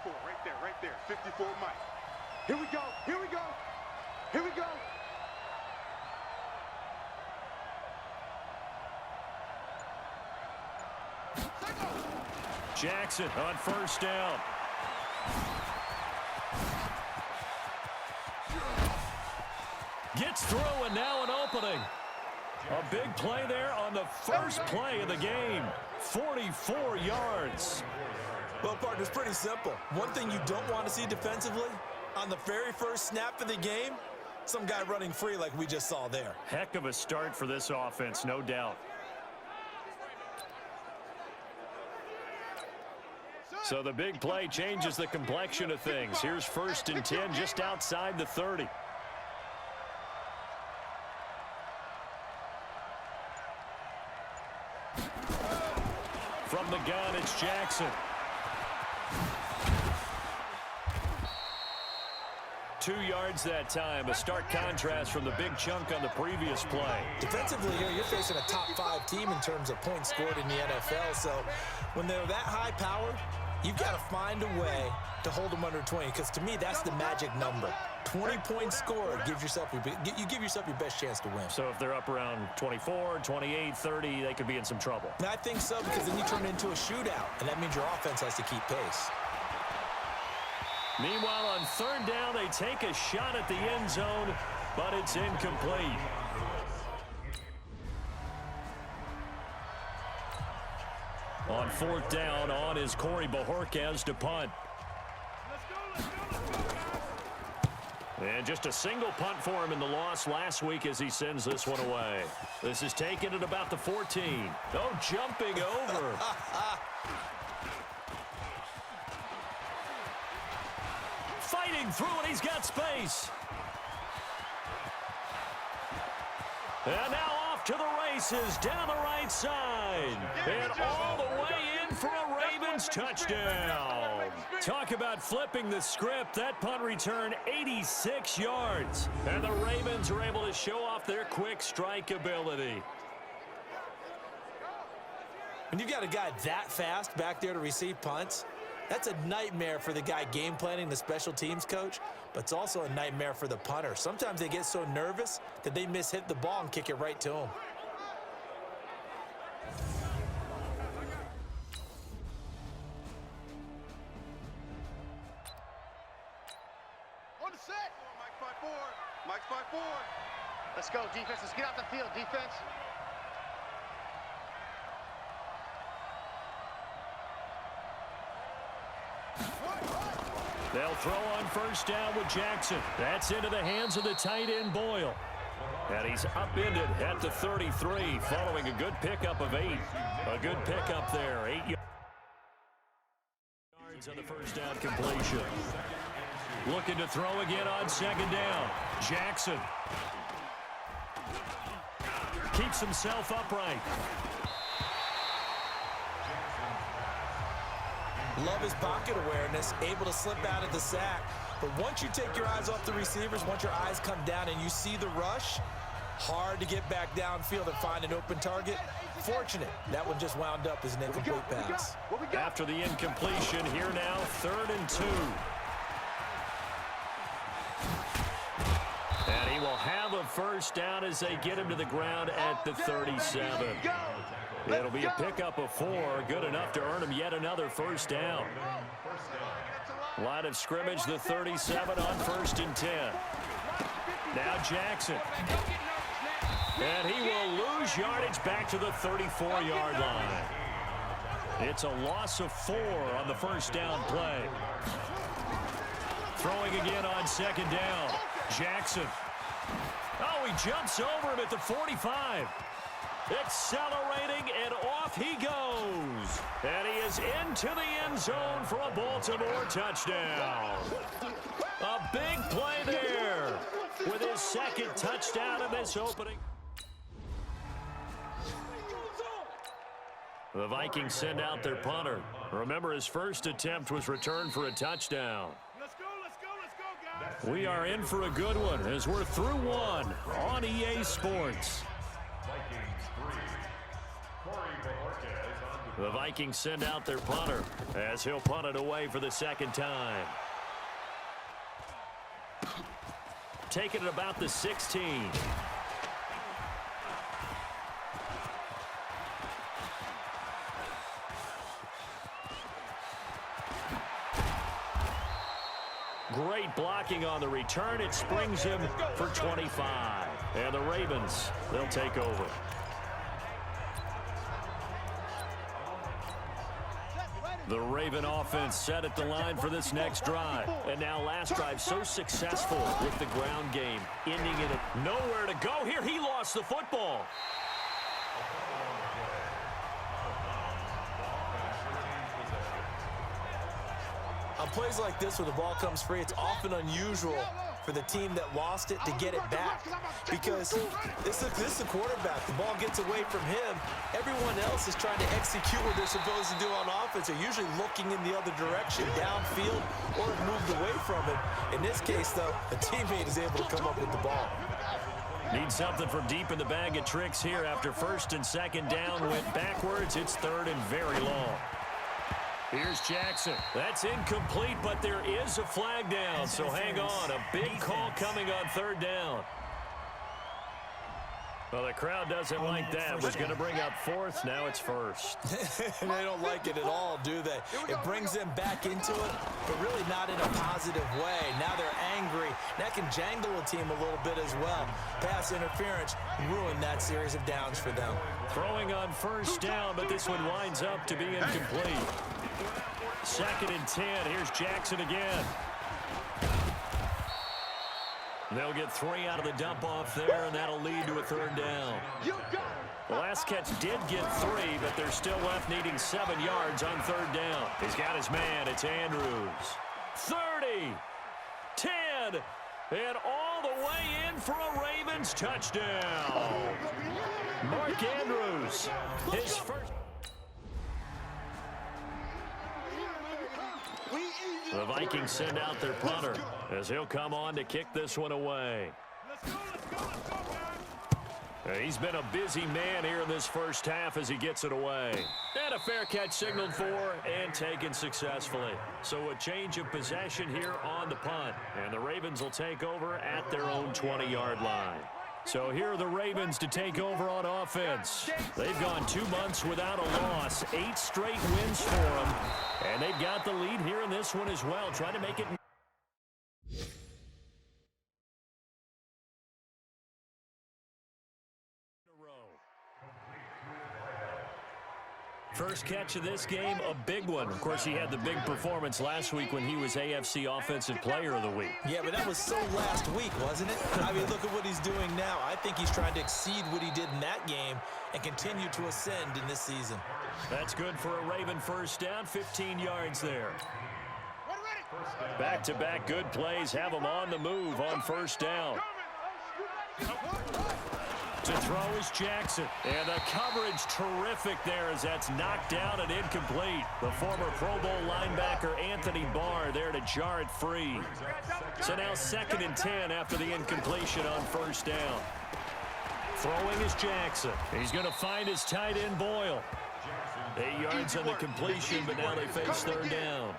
54, right there. 54 Mike. Here we go, here we go, here we go. Jackson on first down. Gets through, and now an opening. A big play there on the first play of the game. 44 yards. Well, partner, it's pretty simple. One thing you don't want to see defensively, on the very first snap of the game, some guy running free like we just saw there. Heck of a start for this offense, no doubt. So the big play changes the complexion of things. Here's 1st and 10 just outside the 30. From the gun, it's Jackson. 2 yards that time. A stark contrast from the big chunk on the previous play. Defensively here, you're facing a top 5 team in terms of points scored in the NFL. So when they're that high powered, you've got to find a way to hold them under 20, because to me, that's the magic number. 20 points scored gives yourself you give yourself your best chance to win. So if they're up around 24, 28, 30, they could be in some trouble. And I think so, because then you turn it into a shootout, and that means your offense has to keep pace. Meanwhile, on 3rd down, they take a shot at the end zone, but it's incomplete. On 4th down, on is Corey Bojorquez to punt. And just a single punt for him in the loss last week as he sends this one away. This is taken at about the 14. Oh, jumping over. Fighting through, and he's got space. And now off to the races down the right side. And all the way in for a Ravens touchdown. Talk about flipping the script. That punt return, 86 yards. And the Ravens are able to show off their quick strike ability. When you've got a guy that fast back there to receive punts, that's a nightmare for the guy game planning, the special teams coach, but it's also a nightmare for the punter. Sometimes they get so nervous that they mishit the ball and kick it right to him. On the set. Mike's by 4. Mike's by 4. Let's go, defense. Let's get off the field, defense. They'll throw on 1st down with Jackson. That's into the hands of the tight end, Boyle. And he's upended at the 33, following a good pickup of 8. A good pickup there, 8 yards on the 1st down completion. Looking to throw again on 2nd down. Jackson keeps himself upright. Love his pocket awareness, able to slip out of the sack. But once you take your eyes off the receivers, once your eyes come down and you see the rush, hard to get back downfield and find an open target. Fortunate, that one just wound up as an incomplete pass. After the incompletion, here now, 3rd and 2. And he will have a 1st down as they get him to the ground at the 37. It'll be a pickup of 4, good enough to earn him yet another 1st down. Line of scrimmage, the 37 on 1st and 10. Now Jackson. And he will lose yardage back to the 34-yard line. It's a loss of 4 on the 1st down play. Throwing again on 2nd down. Jackson. Oh, he jumps over him at the 45. Accelerating, and off he goes. And he is into the end zone for a Baltimore touchdown. A big play there with his 2nd touchdown in this opening. The Vikings send out their punter. Remember, his first attempt was returned for a touchdown. Let's go, guys. We are in for a good one as we're through one on EA Sports. Vikings 3. Corey Bojorquez on the The Vikings send out their punter as he'll punt it away for the second time. Taking it about the 16. Great blocking on the return. It springs him for 25. And the Ravens, they'll take over. The Raven offense set at the line for this next drive. And now last drive so successful with the ground game, ending in a nowhere to go. Here he lost the football. On plays like this where the ball comes free, it's often unusual for the team that lost it to get it back, because this is the quarterback. The ball gets away from him. Everyone else is trying to execute what they're supposed to do on offense. They're usually looking in the other direction, downfield, or have moved away from it. In this case, though, a teammate is able to come up with the ball. Need something from deep in the bag of tricks here after first and second down went backwards. It's third and very long. Here's Jackson. That's incomplete, but there is a flag down, so hang on. A big call coming on third down. Well, the crowd doesn't like that. Was going to bring up fourth. Now it's first. They don't like it at all, do they? It brings them back into it, but really not in a positive way. Now they're angry. That can jangle a team a little bit as well. Pass interference ruined that series of downs for them. Throwing on first down, but this one winds up to be incomplete. Second and 10. Here's Jackson again. They'll get 3 out of the dump-off there, and that'll lead to a third down. The last catch did get 3, but they're still left needing 7 yards on third down. He's got his man. It's Andrews. 30, 10, and all the way in for a Ravens touchdown. Mark Andrews, his first. The Vikings send out their punter as he'll come on to kick this one away. He's been a busy man here in this first half as he gets it away. And a fair catch signaled for and taken successfully. So a change of possession here on the punt. And the Ravens will take over at their own 20-yard line. So here are the Ravens to take over on offense. They've gone 2 months without a loss, 8 straight wins for them. And they've got the lead here in this one as well, trying to make it. First catch of this game, a big one. Of course, he had the big performance last week when he was AFC Offensive Player of the Week. Yeah, but that was so last week, wasn't it? I mean, look at what he's doing now. I think he's trying to exceed what he did in that game and continue to ascend in this season. That's good for a Raven first down, 15 yards there. Back-to-back good plays have him on the move on first down. To throw is Jackson. And the coverage terrific there as that's knocked down and incomplete. The former Pro Bowl linebacker Anthony Barr there to jar it free. So now second and 10 after the incompletion on first down. Throwing is Jackson. He's going to find his tight end Boyle. 8 yards on the completion, but now they face third down.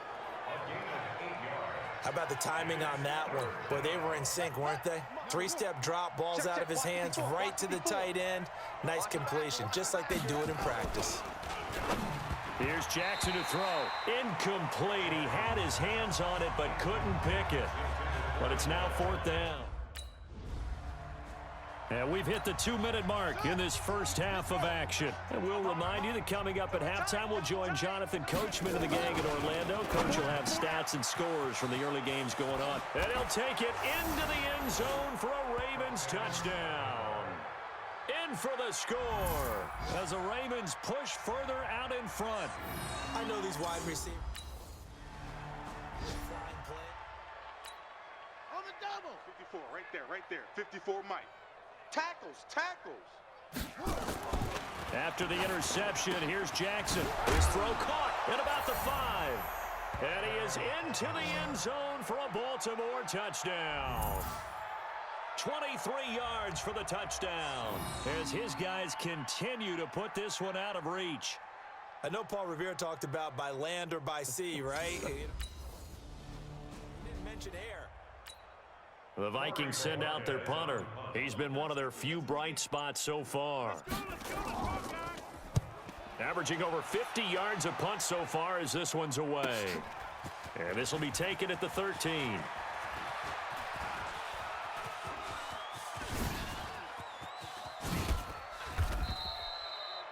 How about the timing on that one? Boy, they were in sync, weren't they? 3-step drop, balls out of his hands, right to the tight end. Nice completion, just like they do it in practice. Here's Jackson to throw. Incomplete. He had his hands on it, but couldn't pick it. But it's now fourth down. And we've hit the 2-minute mark in this first half of action. And we'll remind you that coming up at halftime, we'll join Jonathan Coachman and the gang in Orlando. Coach will have stats and scores from the early games going on. And he'll take it into the end zone for a Ravens touchdown. In for the score as the Ravens push further out in front. I know these wide receivers. On the double. 54, right there. 54, Mike. Tackles. After the interception, here's Jackson. His throw caught at about the 5. And he is into the end zone for a Baltimore touchdown. 23 yards for the touchdown as his guys continue to put this one out of reach. I know Paul Revere talked about by land or by sea, right? He didn't mention air. The Vikings send out their punter. He's been one of their few bright spots so far. Averaging over 50 yards a punt so far as this one's away. And this will be taken at the 13.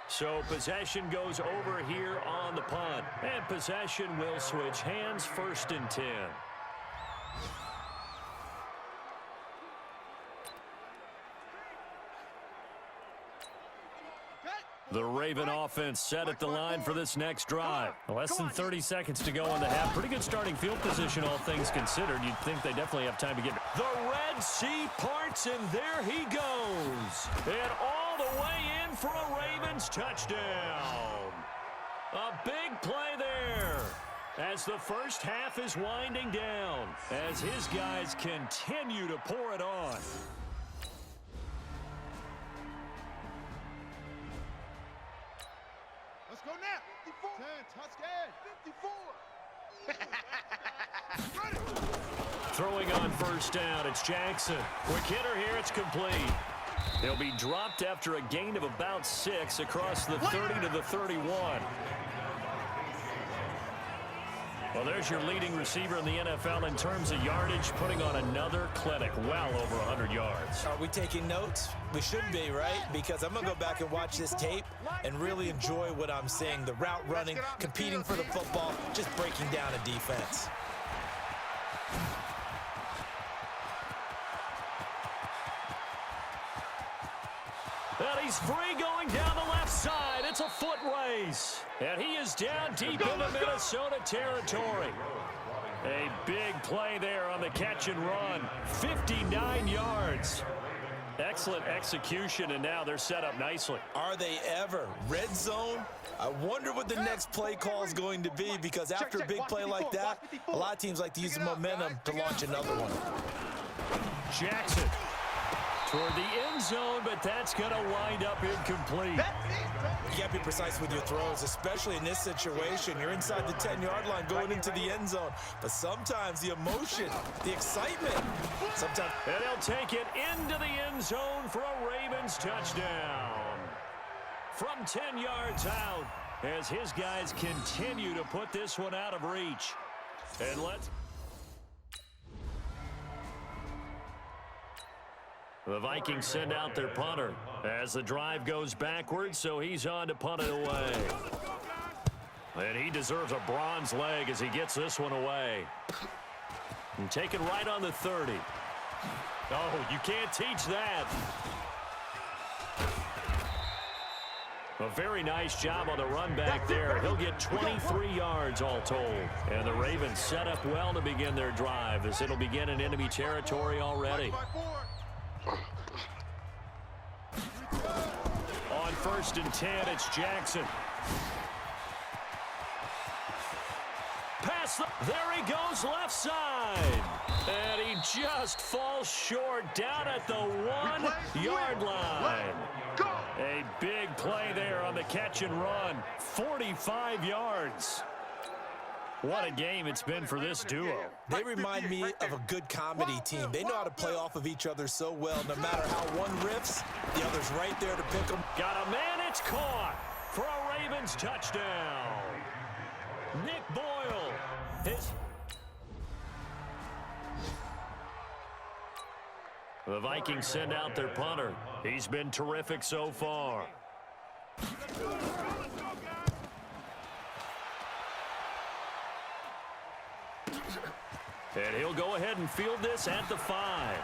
So possession goes over here on the punt. And possession will switch hands, 1st and 10. The Raven offense set at the line for this next drive. Less than 30 seconds to go in the half. Pretty good starting field position, all things considered. You'd think they definitely have time to get the Red Sea parts, and there he goes. And all the way in for a Ravens touchdown. A big play there as the first half is winding down, as his guys continue to pour it on. Let's go now. 54. 10, touchdown. 54. Throwing on 1st down, it's Jackson. Quick hitter here, it's complete. He'll be dropped after a gain of about 6 across the 30 to the 31. Well, there's your leading receiver in the NFL in terms of yardage, putting on another clinic, well over 100 yards. Are we taking notes? We should be, right? Because I'm going to go back and watch this tape and really enjoy what I'm seeing. The route running, competing for the football, just breaking down a defense. And he's free going down the left side. It's a foot race. And he is down deep into Minnesota territory. A big play there on the catch and run. 59 yards. Excellent execution, and now they're set up nicely. Are they ever? Red zone? I wonder what the next play call is going to be, because after a big play like that, a lot of teams like to use the momentum to launch another one. Jackson toward the end zone, but that's going to wind up incomplete. You got to be precise with your throws, especially in this situation. You're inside the 10-yard line going into the end zone. But sometimes the emotion, the excitement, sometimes... And he'll take it into the end zone for a Ravens touchdown. From 10 yards out, as his guys continue to put this one out of reach. And let's... The Vikings send out their punter as the drive goes backwards, so he's on to punt it away. And he deserves a bronze leg as he gets this one away. And taken right on the 30. Oh, you can't teach that. A very nice job on the run back there. He'll get 23 yards all told. And the Ravens set up well to begin their drive, as it'll begin in enemy territory already. On 1st and 10, it's Jackson. Pass, there he goes left side. And he just falls short down at the 1-yard line. A big play there on the catch and run. 45 yards. What a game it's been for this duo. They remind me of a good comedy team. They know how to play off of each other so well. No matter how one riffs, the other's right there to pick them. Got a man, it's caught for a Ravens touchdown. Nick Boyle. The Vikings send out their punter. He's been terrific so far. And he'll go ahead and field this at the 5.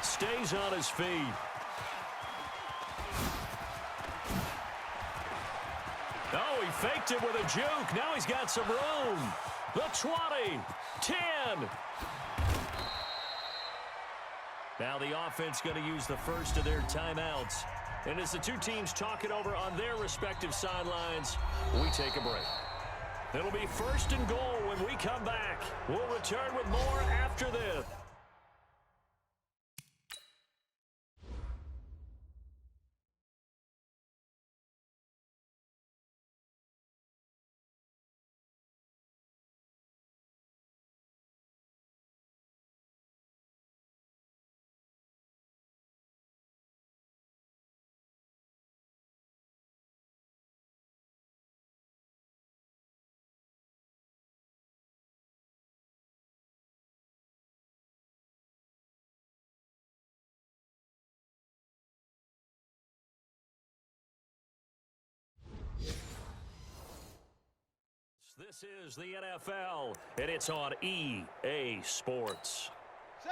Stays on his feet. Oh, he faked it with a juke. Now he's got some room. The 20, 10. Now the offense going to use the first of their timeouts. And as the two teams talk it over on their respective sidelines, we take a break. It'll be 1st and goal when we come back. We'll return with more after this. This is the NFL, and it's on EA Sports.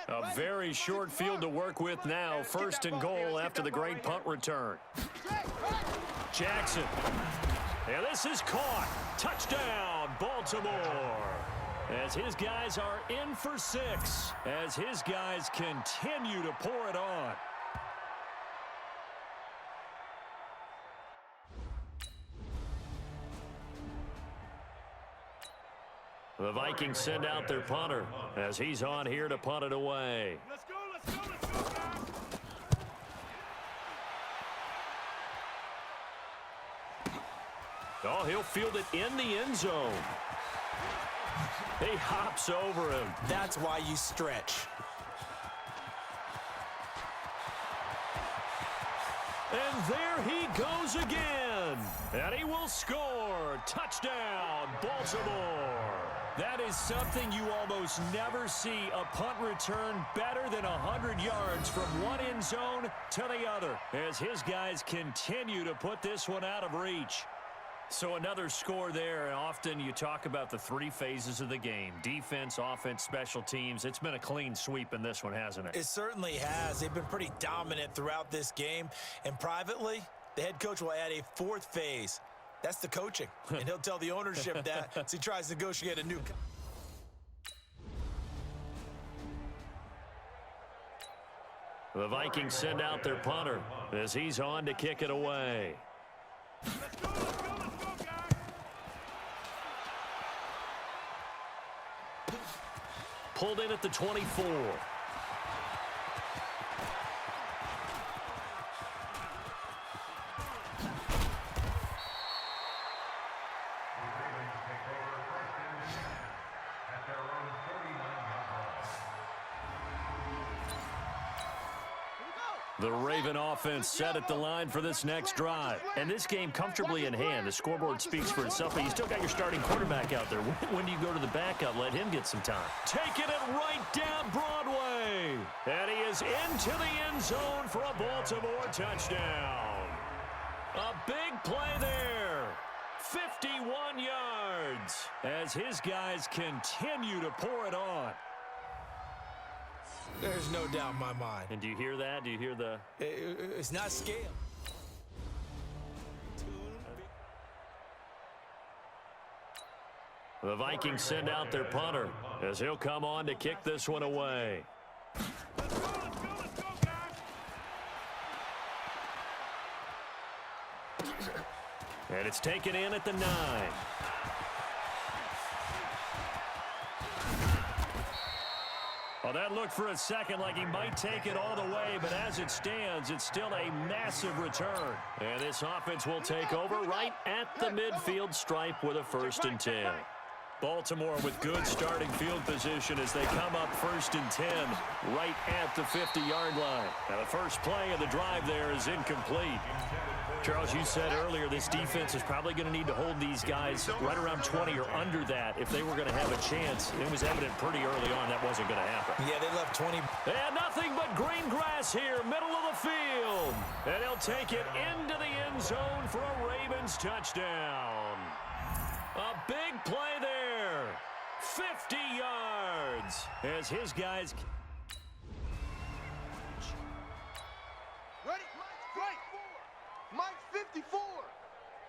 A very short field to work with now. First and goal after the great punt return. Jackson. And this is caught. Touchdown, Baltimore. As his guys are in for 6. As his guys continue to pour it on. The Vikings send out their punter as he's on here to punt it away. Let's go, let's go, let's go, guys. Oh, he'll field it in the end zone. He hops over him. That's why you stretch. And there he goes again. And he will score. Touchdown, Baltimore. That is something you almost never see. A punt return better than 100 yards from one end zone to the other. As his guys continue to put this one out of reach. So another score there, and often you talk about the 3 phases of the game. Defense, offense, special teams. It's been a clean sweep in this one, hasn't it? It certainly has. They've been pretty dominant throughout this game. And privately, the head coach will add a 4th phase. That's the coaching. And he'll tell the ownership that as he tries to negotiate a new... The Vikings send out their punter as he's on to kick it away. Let's go, let's go, let's go, guys. Pulled in at the 24. The Raven offense set at the line for this next drive. And this game comfortably in hand. The scoreboard speaks for itself, but you still got your starting quarterback out there. When do you go to the backup? Let him get some time. Taking it right down Broadway. And he is into the end zone for a Baltimore touchdown. A big play there. 51 yards as his guys continue to pour it on. There's no doubt in my mind. And do you hear that? Do you hear the... It's not scale. The Vikings send out their punter as he'll come on to kick this one away. Let's go, let's go, let's go, guys. And it's taken in at the 9. Well, that looked for a second like he might take it all the way, but as it stands, it's still a massive return. And this offense will take over right at the midfield stripe with a 1st and 10. Baltimore with good starting field position as they come up 1st and 10 right at the 50-yard line. Now, the first play of the drive there is incomplete. Charles, you said earlier this defense is probably going to need to hold these guys right around 20 or under that if they were going to have a chance. It was evident pretty early on that wasn't going to happen. Yeah, they left 20. And nothing but green grass here, middle of the field. And he'll take it into the end zone for a Ravens touchdown. A big play there. 50 yards as his guys... Ready? Right. Mike 54.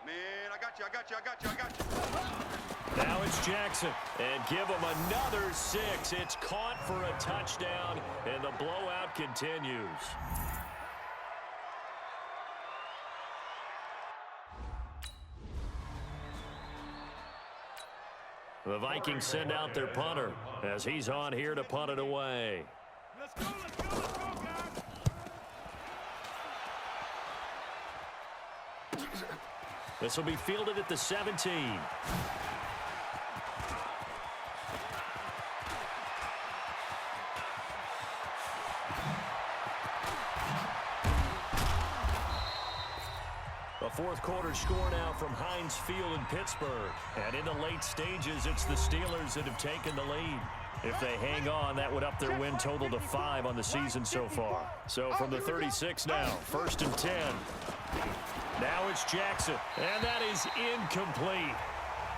Man, I got you, I got you, I got you, I got you. Now it's Jackson, and give him another 6. It's caught for a touchdown, and the blowout continues. The Vikings send out their punter as he's on here to punt it away. Let's go, let's go, let's go, guys. This will be fielded at the 17. A fourth quarter score now from Heinz Field in Pittsburgh. And in the late stages, it's the Steelers that have taken the lead. If they hang on, that would up their win total to 5 on the season so far. So from the 36 now, 1st and 10. Now it's Jackson, and that is incomplete.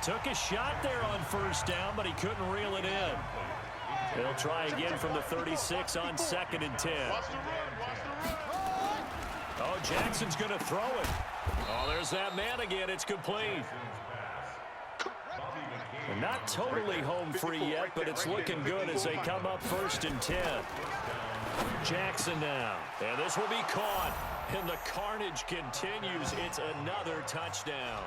Took a shot there on first down, but he couldn't reel it in. He'll try again from the 36 on 2nd and 10. Oh, Jackson's going to throw it. Oh, there's that man again. It's complete. They're not totally home free yet, but it's looking good as they come up 1st and 10. Jackson now. And this will be caught. And the carnage continues. It's another touchdown.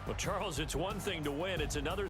Well, Charles, it's one thing to win. It's another